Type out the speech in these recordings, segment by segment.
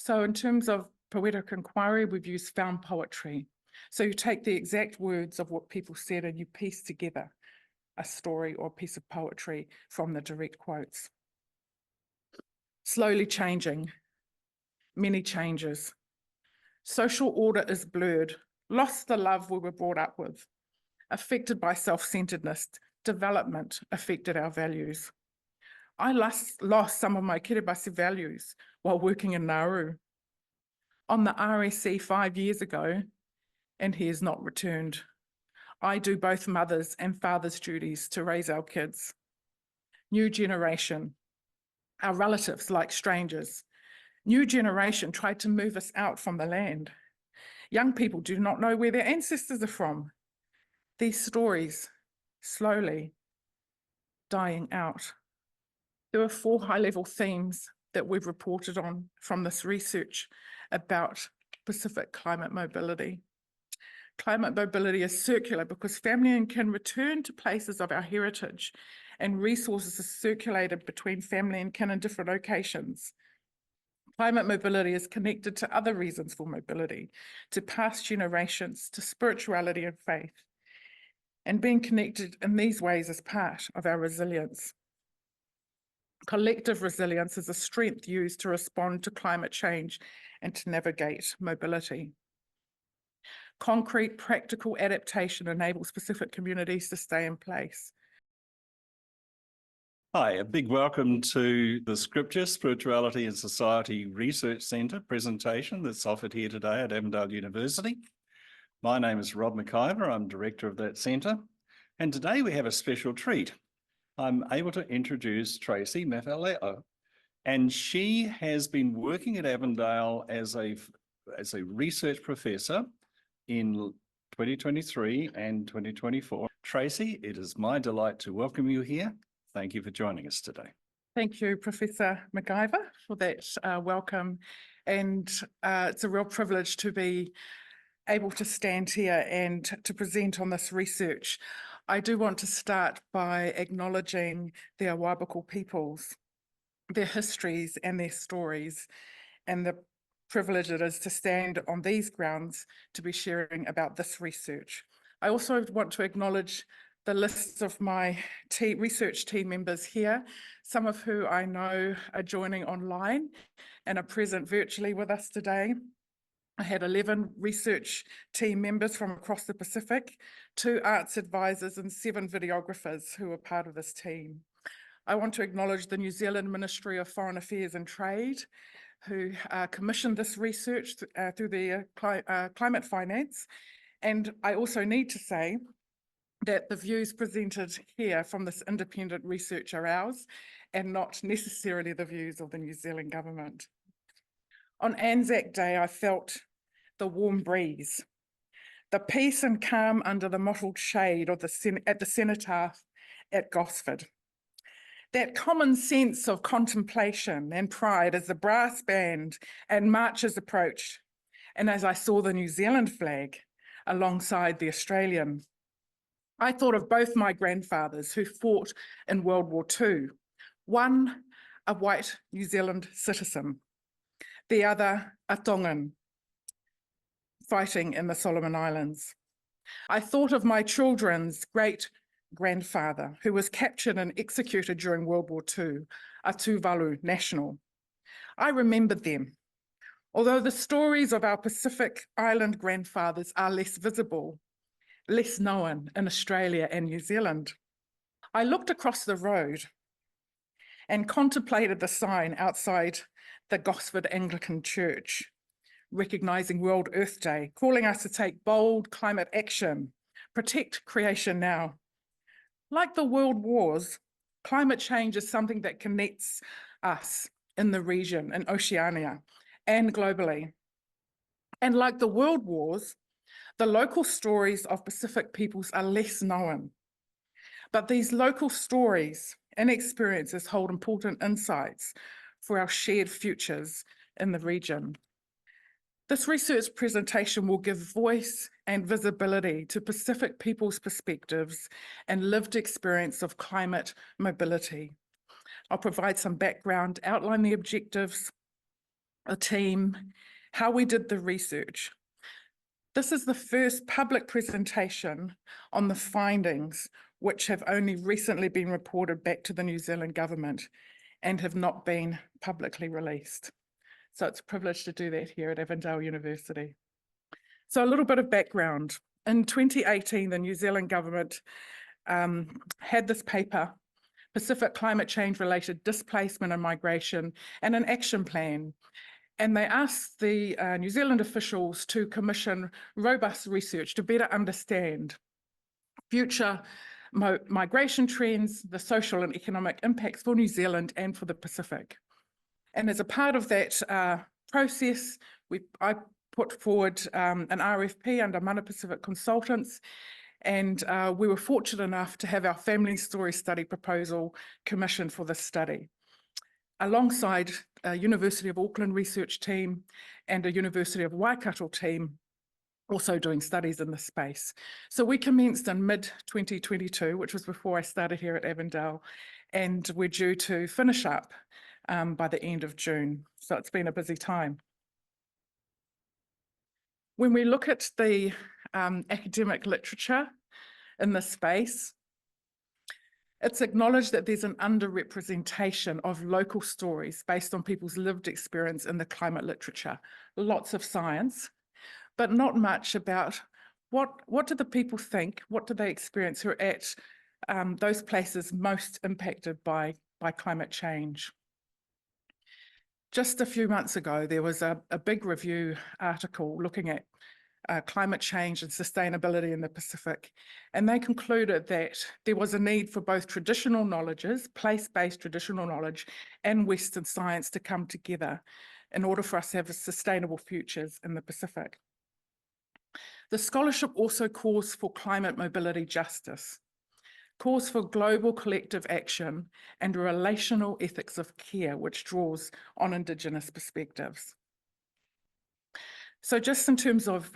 So in terms of poetic inquiry, we've used found poetry. So you take the exact words of what people said and you piece together a story or a piece of poetry from the direct quotes. Slowly changing, many changes. Social order is blurred, lost the love we were brought up with. Affected by self-centeredness, development affected our values. I lost some of my kiribati values while working in Nauru. On the RSC 5 years ago, and he has not returned. I do both mother's and father's duties to raise our kids. New generation, our relatives like strangers. New generation tried to move us out from the land. Young people do not know where their ancestors are from. These stories, slowly dying out. There are 4 high-level themes that we've reported on from this research about Pacific climate mobility. Climate mobility is circular because family and kin return to places of our heritage and resources are circulated between family and kin in different locations. Climate mobility is connected to other reasons for mobility, to past generations, to spirituality and faith. And being connected in these ways is part of our resilience. Collective resilience is a strength used to respond to climate change and to navigate mobility. Concrete, practical adaptation enables Pacific communities to stay in place. Hi, a big welcome to the Scripture, Spirituality and Society Research Centre presentation that's offered here today at Avondale University. My name is Rob McIver, I'm Director of that centre, and today we have a special treat. I'm able to introduce Tracie Mafile'o, and she has been working at Avondale as a research professor in 2023 and 2024. Tracie, it is my delight to welcome you here. Thank you for joining us today. Thank you, Professor McIver, for that welcome. And it's a real privilege to be able to stand here and to present on this research. I do want to start by acknowledging the Awabakal peoples, their histories and their stories, and the privilege it is to stand on these grounds to be sharing about this research. I also want to acknowledge the list of my research team members here, some of who I know are joining online and are present virtually with us today. I had 11 research team members from across the Pacific, 2 arts advisors and 7 videographers who are part of this team. I want to acknowledge the New Zealand Ministry of Foreign Affairs and Trade, who commissioned this research through the climate finance. And I also need to say that the views presented here from this independent research are ours and not necessarily the views of the New Zealand government. On Anzac Day, I felt the warm breeze, the peace and calm under the mottled shade of at the cenotaph at Gosford. That common sense of contemplation and pride as the brass band and marchers approached, and as I saw the New Zealand flag alongside the Australian. I thought of both my grandfathers who fought in World War II, one a white New Zealand citizen, the other a Tongan, fighting in the Solomon Islands. I thought of my children's great-grandfather who was captured and executed during World War II, a Tuvalu national. I remembered them. Although the stories of our Pacific Island grandfathers are less visible, less known in Australia and New Zealand, I looked across the road and contemplated the sign outside the Gosford Anglican Church, recognising World Earth Day, calling us to take bold climate action, protect creation now. Like the world wars, climate change is something that connects us in the region, in Oceania, and globally. And like the world wars, the local stories of Pacific peoples are less known. But these local stories and experiences hold important insights for our shared futures in the region. This research presentation will give voice and visibility to Pacific people's perspectives and lived experience of climate mobility. I'll provide some background, outline the objectives, the team, how we did the research. This is the first public presentation on the findings, which have only recently been reported back to the New Zealand government and have not been publicly released. So it's a privilege to do that here at Avondale University. So a little bit of background. In 2018, the New Zealand government had this paper, Pacific Climate Change Related Displacement and Migration, and an action plan. And they asked the New Zealand officials to commission robust research to better understand future migration trends, the social and economic impacts for New Zealand and for the Pacific. And as a part of that process, I put forward an RFP under Mana Pacific Consultants, and we were fortunate enough to have our family story study proposal commissioned for this study, alongside a University of Auckland research team and a University of Waikato team also doing studies in this space. So we commenced in mid-2022, which was before I started here at Avondale, and we're due to finish up by the end of June. So it's been a busy time. When we look at the academic literature in this space, it's acknowledged that there's an underrepresentation of local stories based on people's lived experience in the climate literature. Lots of science, but not much about what do the people think, what do they experience who are at those places most impacted by climate change. Just a few months ago, there was a big review article looking at climate change and sustainability in the Pacific. And they concluded that there was a need for both traditional knowledges, place-based traditional knowledge, and Western science to come together in order for us to have sustainable futures in the Pacific. The scholarship also calls for climate mobility justice, calls for global collective action and relational ethics of care, which draws on Indigenous perspectives. So just in terms of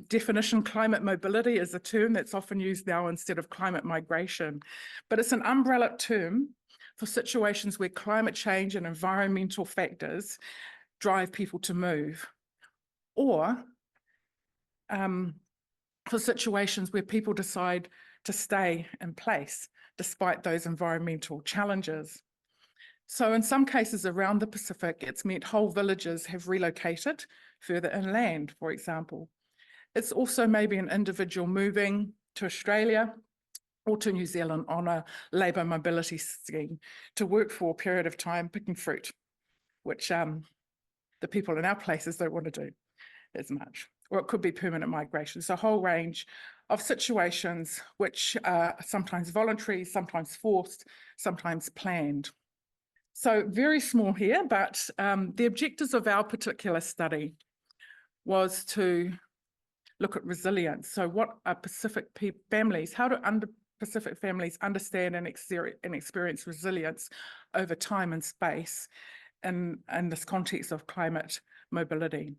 definition, climate mobility is a term that's often used now instead of climate migration, but it's an umbrella term for situations where climate change and environmental factors drive people to move, or for situations where people decide to stay in place despite those environmental challenges. So in some cases around the Pacific, it's meant whole villages have relocated further inland, for example. It's also maybe an individual moving to Australia or to New Zealand on a labour mobility scheme to work for a period of time picking fruit, which the people in our places don't want to do as much. Or it could be permanent migration. So a whole range of situations which are sometimes voluntary, sometimes forced, sometimes planned. So very small here, but the objectives of our particular study was to look at resilience. So what are Pacific families, how do Pacific families understand and experience resilience over time and space in this context of climate mobility?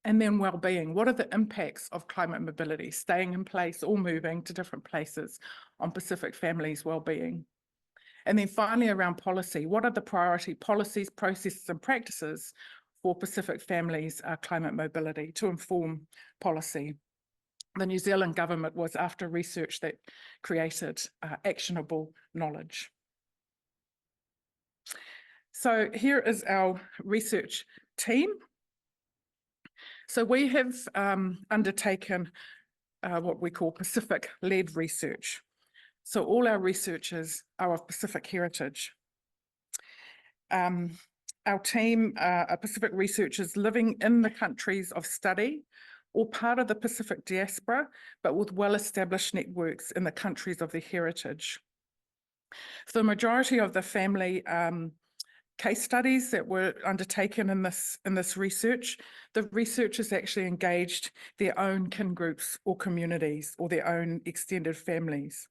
And then well-being, what are the impacts of climate mobility, staying in place or moving to different places on Pacific families' well-being? And then finally around policy, what are the priority policies, processes and practices for Pacific families' climate mobility to inform policy? The New Zealand government was after research that created actionable knowledge. So here is our research team. So we have undertaken what we call Pacific-led research. So all our researchers are of Pacific heritage. Our team are Pacific researchers living in the countries of study or part of the Pacific diaspora, but with well-established networks in the countries of their heritage. For the majority of the family case studies that were undertaken in this research, the researchers actually engaged their own kin groups or communities or their own extended families.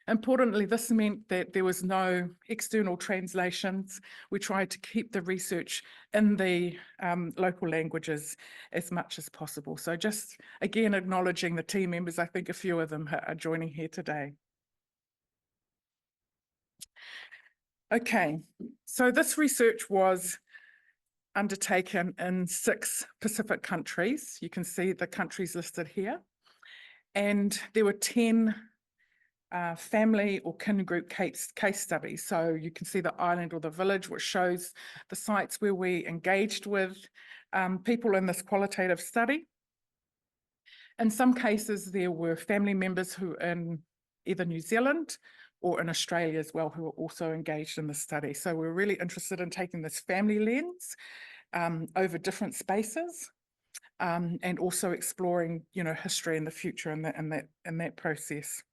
Importantly, this meant that there was no external translations. We tried to keep the research in the local languages as much as possible. So just again, acknowledging the team members, I think a few of them are joining here today. Okay, so this research was undertaken in 6 Pacific countries. You can see the countries listed here. And there were 10 family or kin group case studies. So you can see the island or the village, which shows the sites where we engaged with people in this qualitative study. In some cases, there were family members who in either New Zealand or in Australia as well, who were also engaged in the study. So we're really interested in taking this family lens over different spaces and also exploring, you know, history in the future in that process.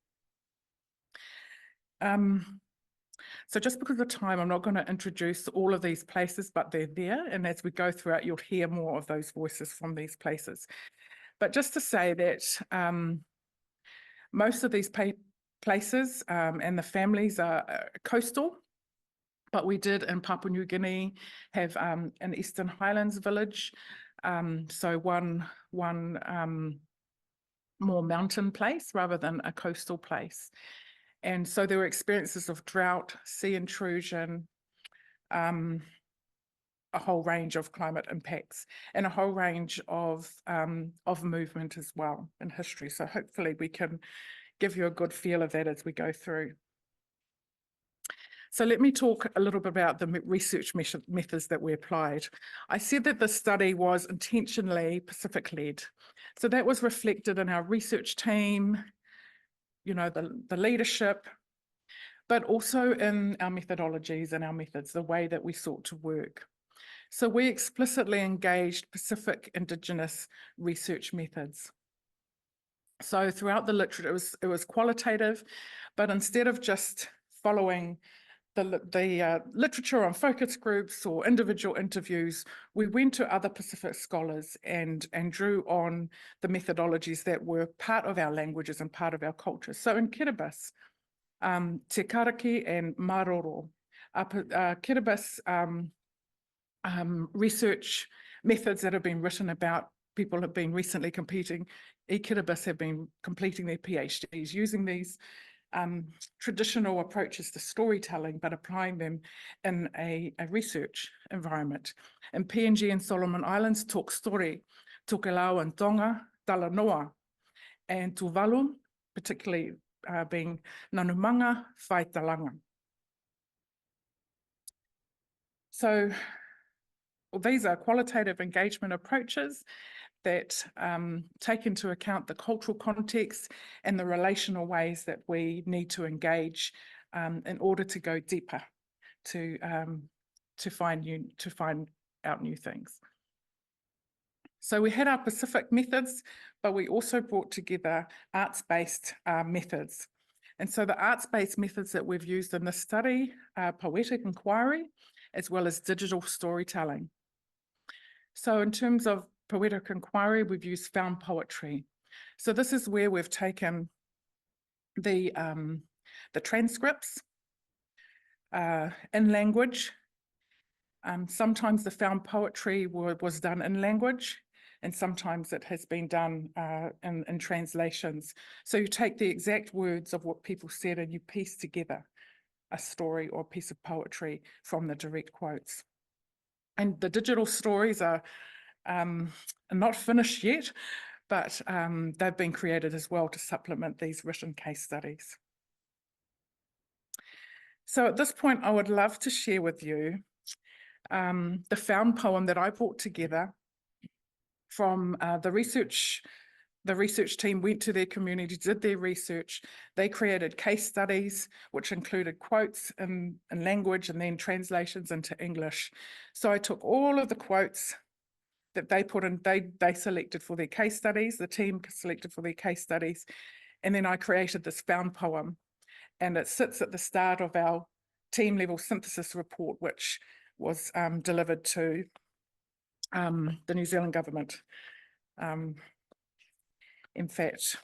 So just because of time, I'm not going to introduce all of these places, but they're there. And as we go throughout, you'll hear more of those voices from these places. But just to say that most of these places and the families are coastal, but we did in Papua New Guinea have an Eastern Highlands village. So one more mountain place rather than a coastal place. And so there were experiences of drought, sea intrusion, a whole range of climate impacts and a whole range of movement as well in history. So hopefully we can give you a good feel of that as we go through. So let me talk a little bit about the research methods that we applied. I said that the study was intentionally Pacific-led. So that was reflected in our research team, you know, the leadership, but also in our methodologies and our methods, the way that we sought to work. So we explicitly engaged Pacific Indigenous research methods. So throughout the literature, it was qualitative, but instead of just following the literature on focus groups or individual interviews, we went to other Pacific scholars and drew on the methodologies that were part of our languages and part of our culture. So in Kiribati, Te Karaki and Maroro, Kiribati research methods that have been written about, people have been recently completing, Kiribati have been completing their PhDs using these traditional approaches to storytelling, but applying them in a research environment. In PNG and Solomon Islands, talk story, Tokelau and Tonga, Talanoa, and Tuvalu, particularly being Nanumanga, Whaitalanga. So these are qualitative engagement approaches that take into account the cultural context and the relational ways that we need to engage in order to go deeper, to find out new things. So we had our Pacific methods, but we also brought together arts-based methods. And so the arts-based methods that we've used in this study are poetic inquiry, as well as digital storytelling. So in terms of poetic inquiry, we've used found poetry. So this is where we've taken the transcripts in language. Sometimes the found poetry was done in language, and sometimes it has been done in translations. So you take the exact words of what people said and you piece together a story or a piece of poetry from the direct quotes. And the digital stories are not finished yet, but they've been created as well to supplement these written case studies. So at this point, I would love to share with you the found poem that I brought together from the research team went to their community, did their research. They created case studies, which included quotes in language and then translations into English. So I took all of the quotes that they put in, they selected for their case studies, the team selected for their case studies, and then I created this found poem. And it sits at the start of our team level synthesis report, which was delivered to the New Zealand government. In fact,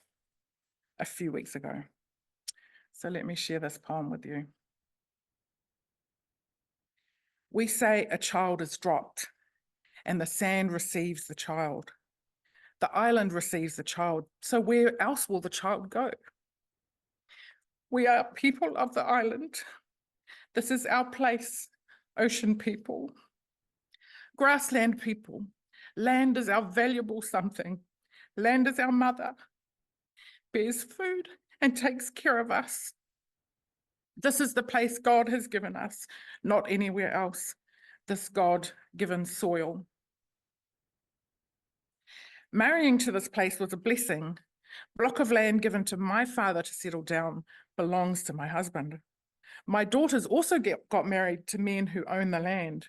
a few weeks ago. So let me share this poem with you. We say a child is dropped and the sand receives the child. The island receives the child. So where else will the child go? We are people of the island. This is our place, ocean people. Grassland people, land is our valuable something. Land is our mother, bears food and takes care of us. This is the place God has given us, not anywhere else, this God-given soil. Marrying to this place was a blessing. Block of land given to my father to settle down belongs to my husband. My daughters also got married to men who own the land.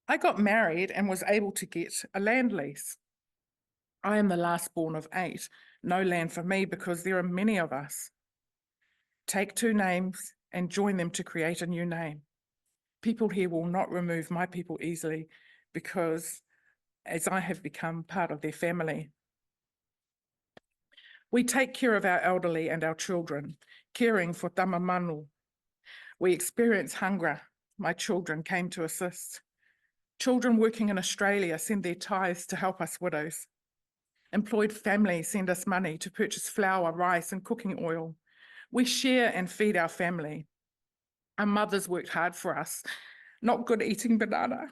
I got married and was able to get a land lease. I am the last born of 8. No land for me because there are many of us. Take 2 names and join them to create a new name. People here will not remove my people easily because as I have become part of their family. We take care of our elderly and our children, caring for tamamanu. We experience hunger. My children came to assist. Children working in Australia send their tithes to help us widows. Employed families send us money to purchase flour, rice, and cooking oil. We share and feed our family. Our mothers worked hard for us, not good eating banana,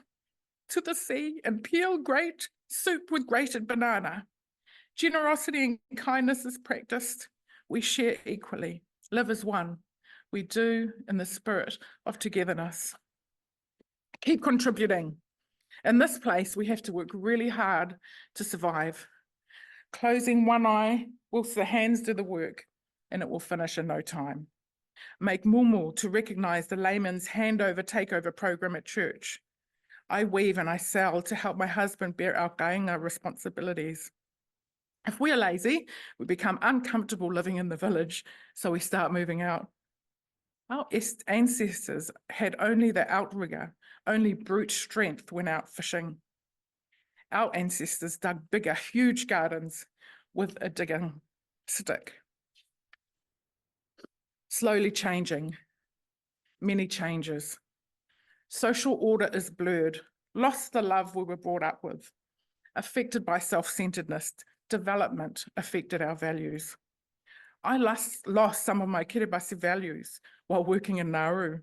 to the sea and peel great soup with grated banana. Generosity and kindness is practiced. We share equally, live as one. We do in the spirit of togetherness. Keep contributing. In this place, we have to work really hard to survive. Closing one eye whilst the hands do the work, and it will finish in no time. Make mumu to recognise the layman's handover takeover program at church. I weave and I sell to help my husband bear our kainga responsibilities. If we're lazy, we become uncomfortable living in the village, so we start moving out. Our ancestors had only the outrigger, only brute strength when out fishing. Our ancestors dug bigger, huge gardens with a digging stick. Slowly changing, many changes. Social order is blurred, lost the love we were brought up with. Affected by self-centeredness, development affected our values. I lost some of my kiribati values while working in Nauru.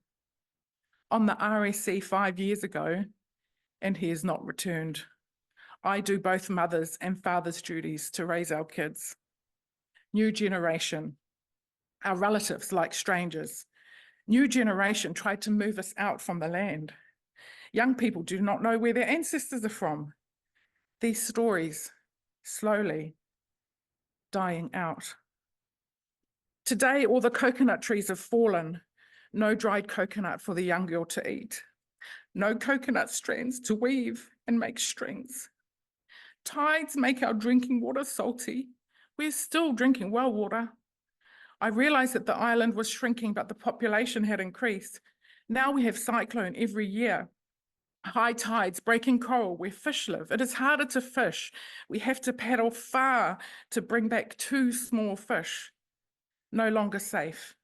On the RSC 5 years ago, and he has not returned. I do both mothers and fathers' duties to raise our kids. New generation, our relatives like strangers. New generation tried to move us out from the land. Young people do not know where their ancestors are from. These stories slowly dying out. Today, all the coconut trees have fallen. No dried coconut for the young girl to eat. No coconut strands to weave and make strings. Tides make our drinking water salty. We're still drinking well water. I realized that the island was shrinking, but the population had increased. Now we have cyclone every year. High tides, breaking coral where fish live. It is harder to fish. We have to paddle far to bring back 2 small fish. No longer safe.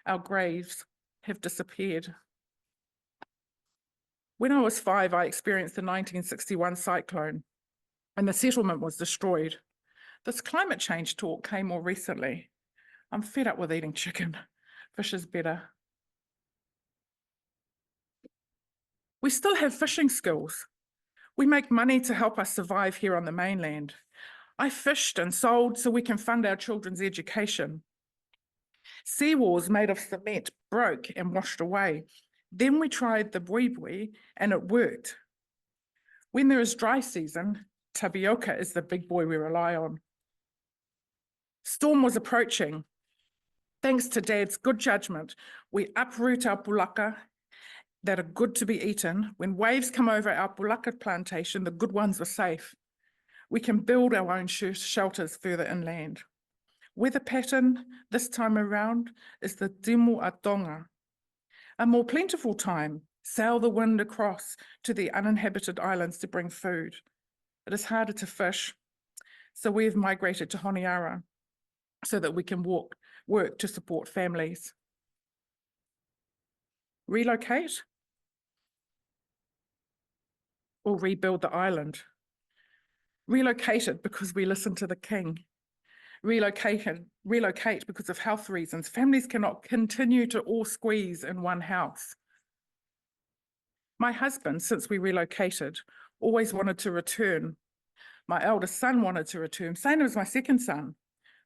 Our graves have disappeared. When I was 5, I experienced the 1961 cyclone and the settlement was destroyed. This climate change talk came more recently. I'm fed up with eating chicken. Fish is better. We still have fishing skills. We make money to help us survive here on the mainland. I fished and sold so we can fund our children's education. Seawalls made of cement broke and washed away. Then we tried the buibui and it worked. When there is dry season, tapioca is the big boy we rely on. Storm was approaching. Thanks to Dad's good judgment, we uproot our pulaka that are good to be eaten. When waves come over our pulaka plantation, the good ones are safe. We can build our own shelters further inland. Weather pattern this time around is the Timu Atonga. A more plentiful time, sail the wind across to the uninhabited islands to bring food. It is harder to fish, so we have migrated to Honiara so that we can work to support families. Relocate or rebuild the island. Relocated because we listen to the king. Relocate because of health reasons. Families cannot continue to all squeeze in one house. My husband, since we relocated, always wanted to return. My eldest son wanted to return, same as my second son.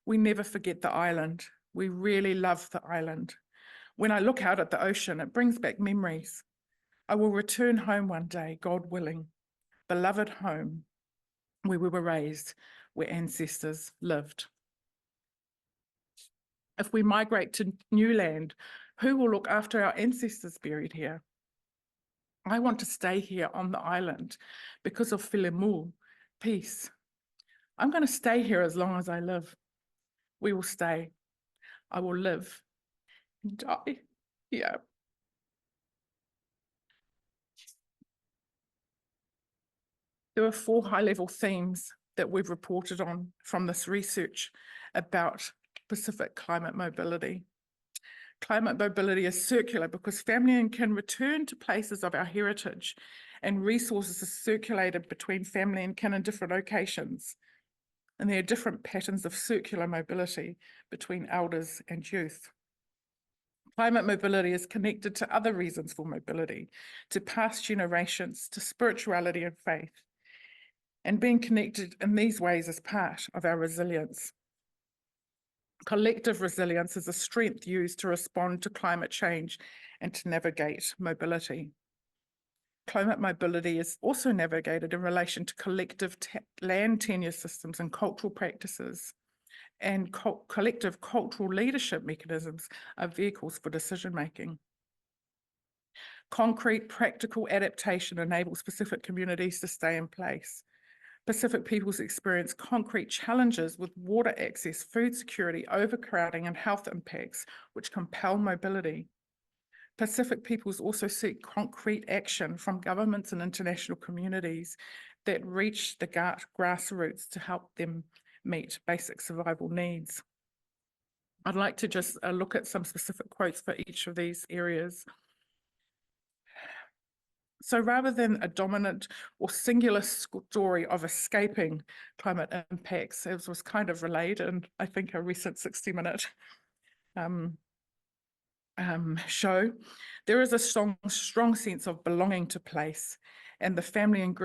We never forget the island. We really love the island. When I look out at the ocean, it brings back memories. I will return home one day, God willing, beloved home, where we were raised, where ancestors lived. If we migrate to new land, who will look after our ancestors buried here? I want to stay here on the island because of Filemu, peace. I'm going to stay here as long as I live. We will stay. I will live and die here. There are 4 high-level themes that we've reported on from this research about Pacific climate mobility. Climate mobility is circular because family and kin return to places of our heritage, and resources are circulated between family and kin in different locations. And there are different patterns of circular mobility between elders and youth. Climate mobility is connected to other reasons for mobility, to past generations, to spirituality and faith. And being connected in these ways is part of our resilience. Collective resilience is a strength used to respond to climate change and to navigate mobility. Climate mobility is also navigated in relation to collective land tenure systems and cultural practices, and collective cultural leadership mechanisms are vehicles for decision-making. Concrete, practical adaptation enables Pacific communities to stay in place. Pacific peoples experience concrete challenges with water access, food security, overcrowding, and health impacts, which compel mobility. Pacific peoples also seek concrete action from governments and international communities that reach the grassroots to help them meet basic survival needs. I'd like to just look at some specific quotes for each of these areas. So rather than a dominant or singular story of escaping climate impacts, as was kind of relayed in, I think, a recent 60-minute show, there is a strong sense of belonging to place, and the family and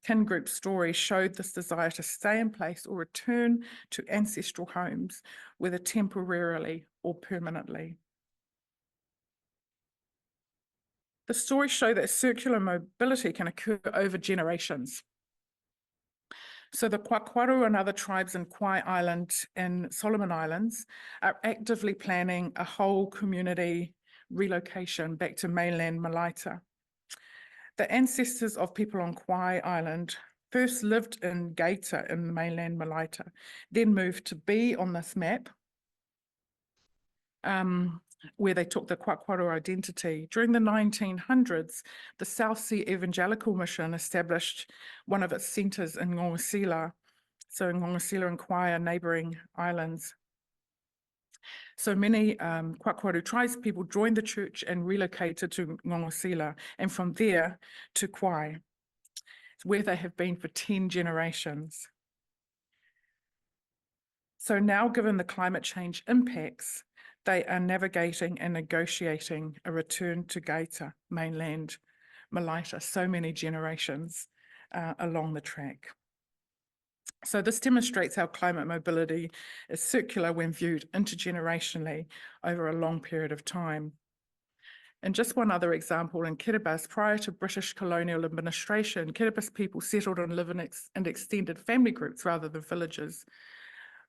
kin group story showed this desire to stay in place or return to ancestral homes, whether temporarily or permanently. The stories show that circular mobility can occur over generations. So the Kwakwaru and other tribes in Kauai Island and Solomon Islands are actively planning a whole community relocation back to mainland Malaita. The ancestors of people on Kauai Island first lived in Gaeta in mainland Malaita, then moved to B on this map, where they took the Kwakwaru identity. During the 1900s, the South Sea Evangelical Mission established one of its centres in Ngongasila. So Ngongasila and Kauai are neighbouring islands. So many Kwakwaru tribes people joined the church and relocated to Ngongasila, and from there to Kauai, where they have been for 10 generations. So now, given the climate change impacts, they are navigating and negotiating a return to Gaeta, mainland Malaita, so many generations along the track. So this demonstrates how climate mobility is circular when viewed intergenerationally over a long period of time. And just one other example, in Kiribati, prior to British colonial administration, Kiribati people settled and lived in extended family groups rather than villages.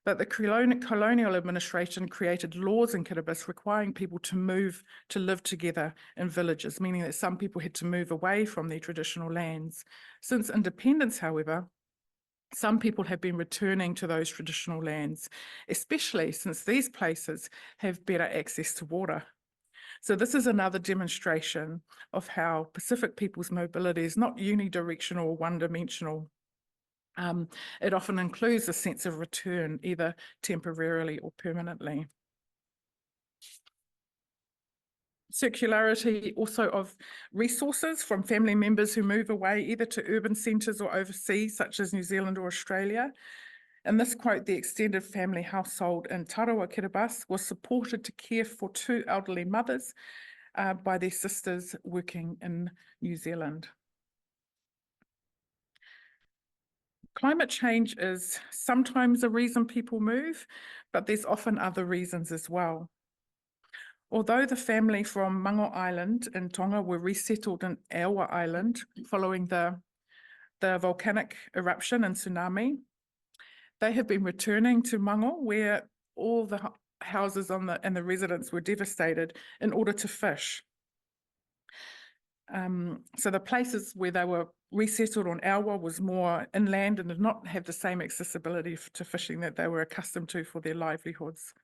But the colonial administration created laws in Kiribati requiring people to move to live together in villages, meaning that some people had to move away from their traditional lands. Since independence, however, some people have been returning to those traditional lands, especially since these places have better access to water. So this is another demonstration of how Pacific people's mobility is not unidirectional or one-dimensional. It often includes a sense of return, either temporarily or permanently. Circularity also of resources from family members who move away either to urban centres or overseas, such as New Zealand or Australia. In this quote, the extended family household in Tarawa, Kiribati, was supported to care for 2 elderly mothers by their sisters working in New Zealand. Climate change is sometimes a reason people move, but there's often other reasons as well. Although the family from Mango Island in Tonga were resettled in Aowa Island following the volcanic eruption and tsunami, they have been returning to Mango, where all the houses and the residents were devastated, in order to fish. So the places where they were resettled on Aowa was more inland and did not have the same accessibility to fishing that they were accustomed to for their livelihoods.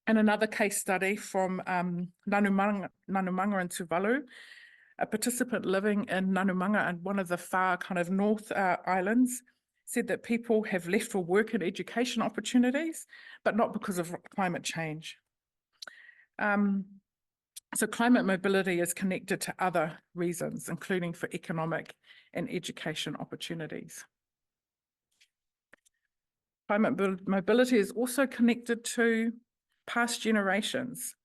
And another case study from Nanumanga in Tuvalu, a participant living in Nanumanga and one of the far kind of north islands, said that people have left for work and education opportunities, but not because of climate change. So climate mobility is connected to other reasons, including for economic and education opportunities. Climate mobility is also connected to past generations.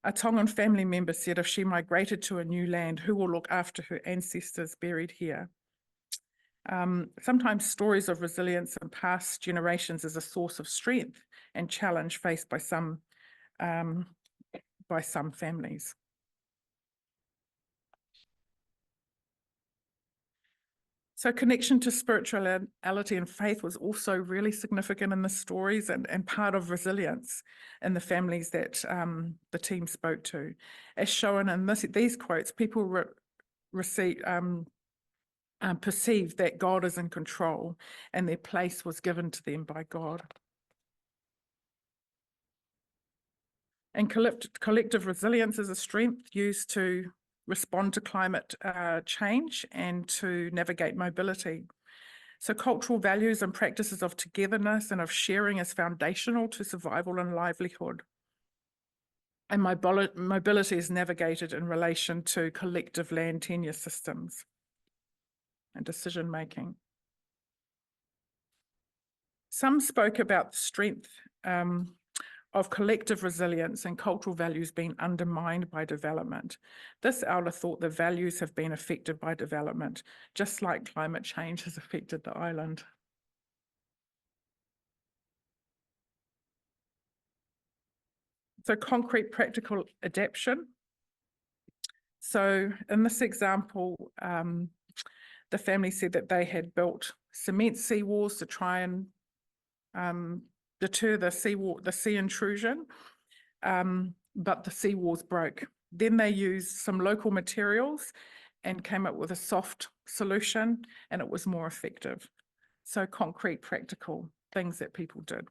A Tongan family member said if she migrated to a new land, who will look after her ancestors buried here? Sometimes stories of resilience in past generations is a source of strength and challenge faced by some families. So connection to spirituality and faith was also really significant in the stories and part of resilience in the families that the team spoke to. As shown in these quotes, people perceived that God is in control and their place was given to them by God. And collective resilience is a strength used to respond to climate change and to navigate mobility. So cultural values and practices of togetherness and of sharing is foundational to survival and livelihood. And mobility is navigated in relation to collective land tenure systems and decision making. Some spoke about the strength of collective resilience and cultural values being undermined by development. This elder thought the values have been affected by development, just like climate change has affected the island. So concrete practical adaptation. So in this example, the family said that they had built cement seawalls to try and deter the sea intrusion, but the seawalls broke. Then they used some local materials and came up with a soft solution, and it was more effective. So concrete, practical things that people did.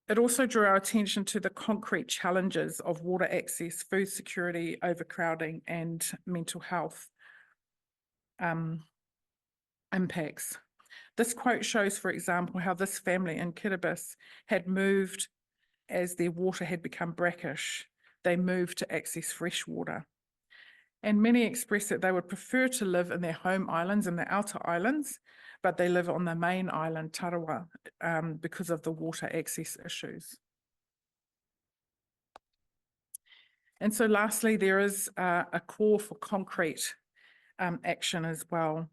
It also drew our attention to the concrete challenges of water access, food security, overcrowding, and mental health impacts. This quote shows, for example, how this family in Kiribati had moved as their water had become brackish. They moved to access fresh water. And many expressed that they would prefer to live in their home islands and the outer islands, but they live on the main island, Tarawa, because of the water access issues. And so lastly, there is a call for concrete action as well.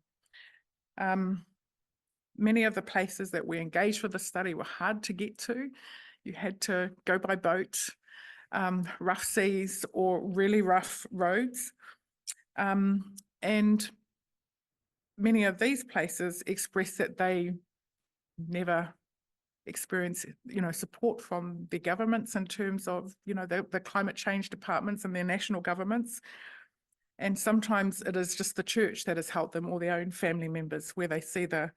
Many of the places that we engaged for the study were hard to get to. You had to go by boat, rough seas, or really rough roads. And many of these places expressed that they never experienced, support from their governments in terms of, the climate change departments and their national governments. And sometimes it is just the church that has helped them, or their own family members, where they see the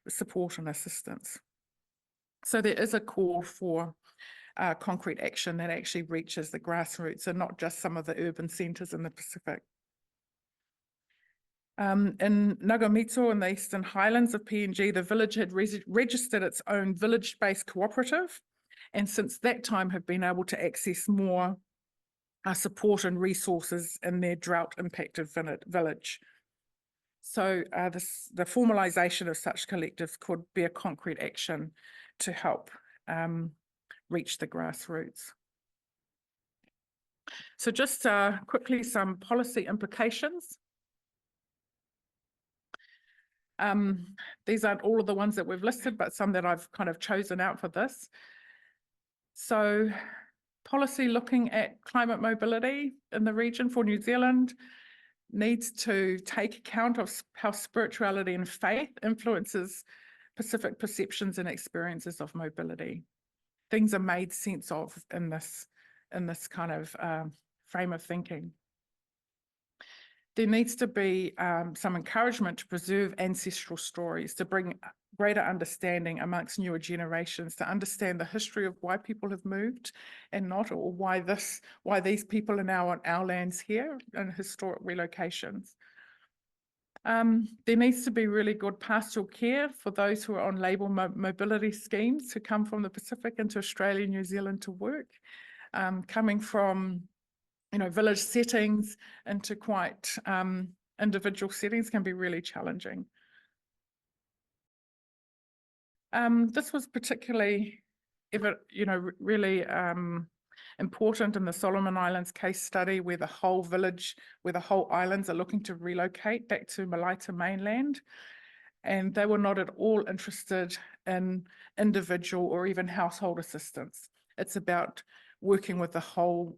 support and assistance. So there is a call for concrete action that actually reaches the grassroots and not just some of the urban centres in the Pacific. In Nagamito in the Eastern Highlands of PNG, the village had registered its own village-based cooperative, and since that time have been able to access more support and resources in their drought-impacted village. So the formalisation of such collectives could be a concrete action to help reach the grassroots. So just quickly, some policy implications. These aren't all of the ones that we've listed, but some that I've kind of chosen out for this. So policy looking at climate mobility in the region for New Zealand needs to take account of how spirituality and faith influences Pacific perceptions and experiences of mobility. Things are made sense of in this kind of frame of thinking. There needs to be some encouragement to preserve ancestral stories, to bring greater understanding amongst newer generations, to understand the history of why people have moved and not, or why these people are now on our lands here in historic relocations. There needs to be really good pastoral care for those who are on labour mobility schemes who come from the Pacific into Australia and New Zealand to work, coming from village settings into quite individual settings can be really challenging. This was particularly, really important in the Solomon Islands case study, where the whole islands are looking to relocate back to Malaita mainland, and they were not at all interested in individual or even household assistance. It's about working with the whole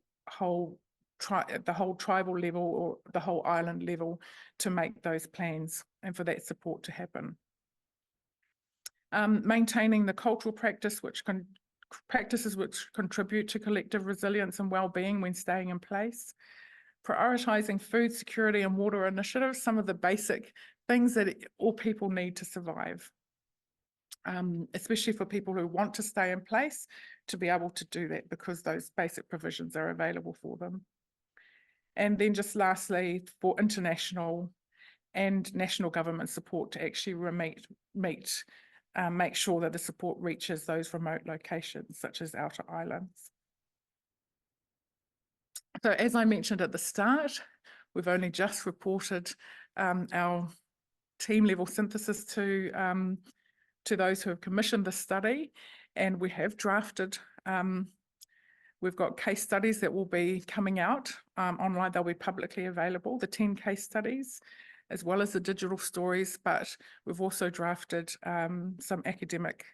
tribal level or the whole island level to make those plans and for that support to happen. Maintaining the cultural practices which contribute to collective resilience and well-being when staying in place. Prioritising food security and water initiatives, some of the basic things that all people need to survive, especially for people who want to stay in place, to be able to do that because those basic provisions are available for them. And then just lastly, for international and national government support to actually make sure that the support reaches those remote locations, such as outer islands. So as I mentioned at the start, we've only just reported our team level synthesis to those who have commissioned the study, and we have drafted we've got case studies that will be coming out online. They'll be publicly available, the 10 case studies, as well as the digital stories, but we've also drafted some academic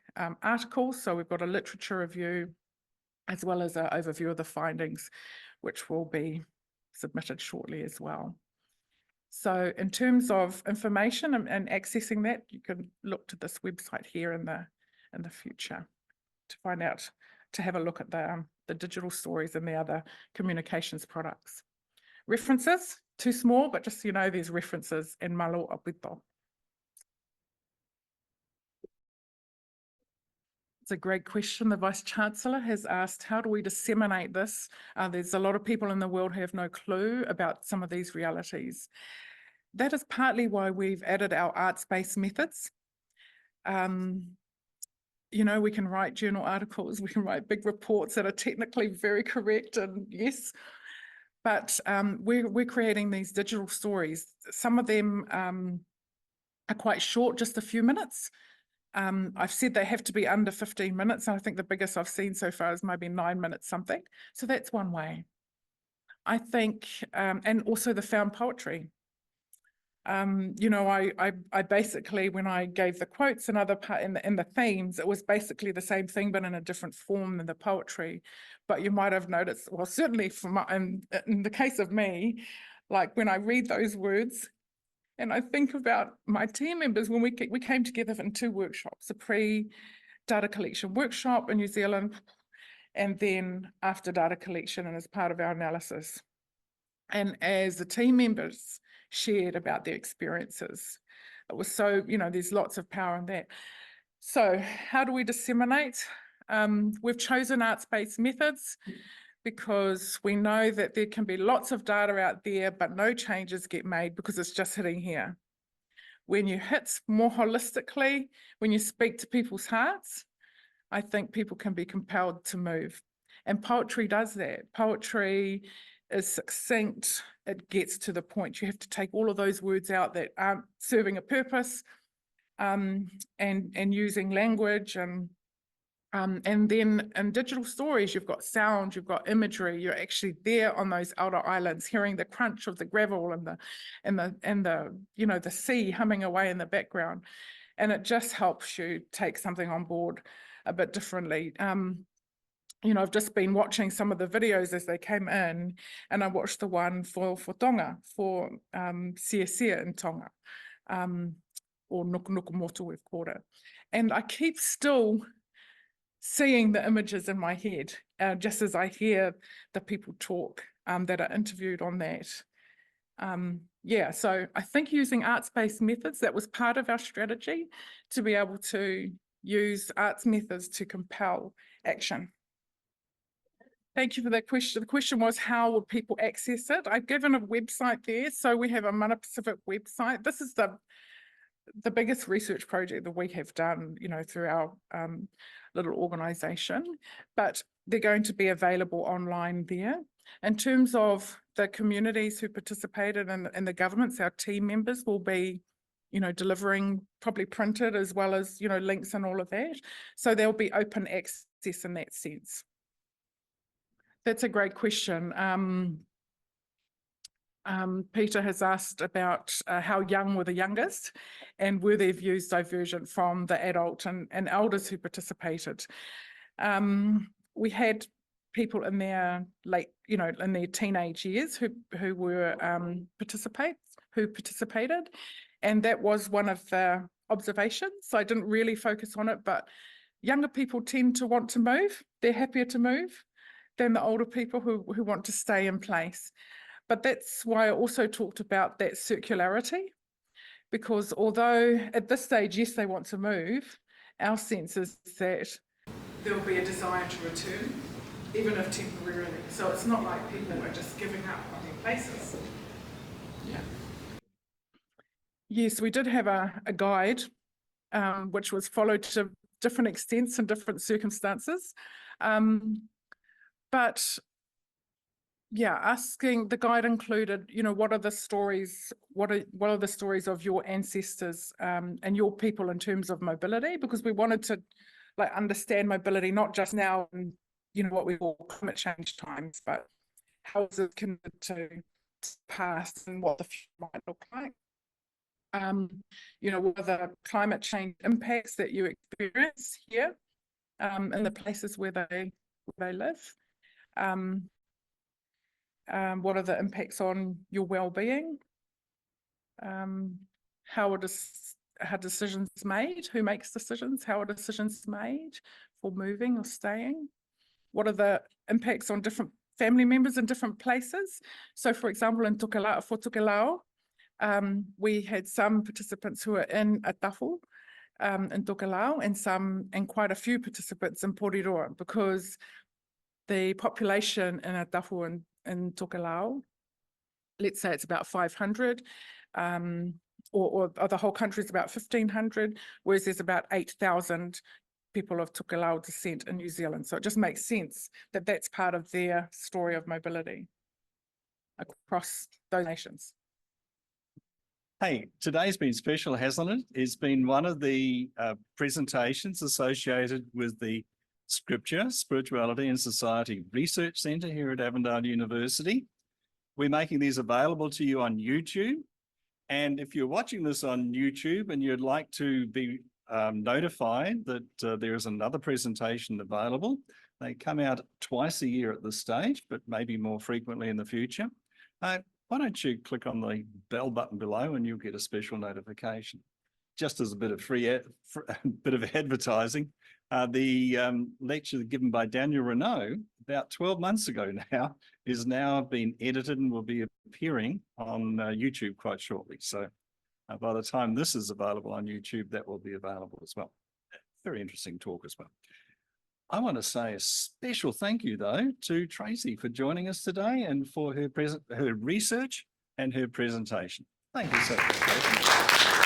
articles. So we've got a literature review, as well as an overview of the findings, which will be submitted shortly as well. So in terms of information and accessing that, you can look to this website here in the future to find out, to have a look at the digital stories and the other communications products. References, too small, but just so you know, there's references in malo apito. It's a great question. The Vice-Chancellor has asked, how do we disseminate this? There's a lot of people in the world who have no clue about some of these realities. That is partly why we've added our arts-based methods. We can write journal articles, we can write big reports that are technically very correct, and yes, but we're creating these digital stories. Some of them are quite short, just a few minutes. I've said they have to be under 15 minutes, and I think the biggest I've seen so far is maybe 9 minutes something. So that's one way. I think, and also the found poetry. I basically, when I gave the quotes and other part in the themes, it was basically the same thing, but in a different form than the poetry. But you might have noticed, well, certainly in the case of me, like when I read those words, and I think about my team members when we came together in 2 workshops, a pre-data collection workshop in New Zealand, and then after data collection and as part of our analysis. And as the team members shared about their experiences, it was so, there's lots of power in that. So how do we disseminate? We've chosen arts-based methods because we know that there can be lots of data out there, but no changes get made because it's just hitting here. When you hit more holistically, when you speak to people's hearts, I think people can be compelled to move. And poetry does that. Poetry is succinct, it gets to the point. You have to take all of those words out that aren't serving a purpose, and using language and And then in digital stories, you've got sound, you've got imagery, you're actually there on those outer islands, hearing the crunch of the gravel and the sea humming away in the background. And it just helps you take something on board a bit differently. I've just been watching some of the videos as they came in, and I watched the one for Tonga, for Sia in Tonga, or Nukumoto, we've called it. And I keep still seeing the images in my head, just as I hear the people talk that are interviewed on that. So I think using arts-based methods, that was part of our strategy, to be able to use arts methods to compel action. Thank you for that question. The question was, how would people access it? I've given a website there. So we have a Mana Pacific website. This is the biggest research project that we have done, through our little organisation, but they're going to be available online there. In terms of the communities who participated and the governments, our team members will be, delivering probably printed as well as, links and all of that. So there'll be open access in that sense. That's a great question. Peter has asked about how young were the youngest and were their views divergent from the adult and elders who participated. We had people in their in their teenage years who participated, and that was one of the observations. So I didn't really focus on it, but younger people tend to want to move. They're happier to move than the older people who want to stay in place. But that's why I also talked about that circularity, because although at this stage, yes, they want to move, our sense is that there will be a desire to return, even if temporarily. So it's not like people are just giving up on their places. Yeah. Yes, we did have a guide, which was followed to different extents and different circumstances. But yeah, asking, the guide included, what are the stories, what are the stories of your ancestors and your people in terms of mobility, because we wanted to understand mobility, not just now in, what we call climate change times, but how is it connected to past and what the future might look like. What are the climate change impacts that you experience here in the places where they live? What are the impacts on your well-being? How are decisions made? Who makes decisions? How are decisions made for moving or staying? What are the impacts on different family members in different places? So, for example, in Tokelao, we had some participants who are in a tafo in Tokelao, and quite a few participants in Porirua, because the population in a tafo in Tokelao, let's say it's about 500, or the whole country is about 1,500, whereas there's about 8,000 people of Tokelao descent in New Zealand. So it just makes sense that that's part of their story of mobility across those nations. Hey, today's been special, hasn't it? It's been one of the presentations associated with the Scripture, Spirituality and Society Research Centre here at Avondale University. We're making these available to you on YouTube. And if you're watching this on YouTube and you'd like to be notified that there is another presentation available, they come out twice a year at this stage, but maybe more frequently in the future. Why don't you click on the bell button below and you'll get a special notification. Just as a bit of bit of advertising, the lecture given by Daniel Renaud about 12 months ago now is now being edited and will be appearing on YouTube quite shortly. So by the time this is available on YouTube, that will be available as well. Very interesting talk as well. I want to say a special thank you, though, to Tracie for joining us today and for her research and her presentation. Thank you so much.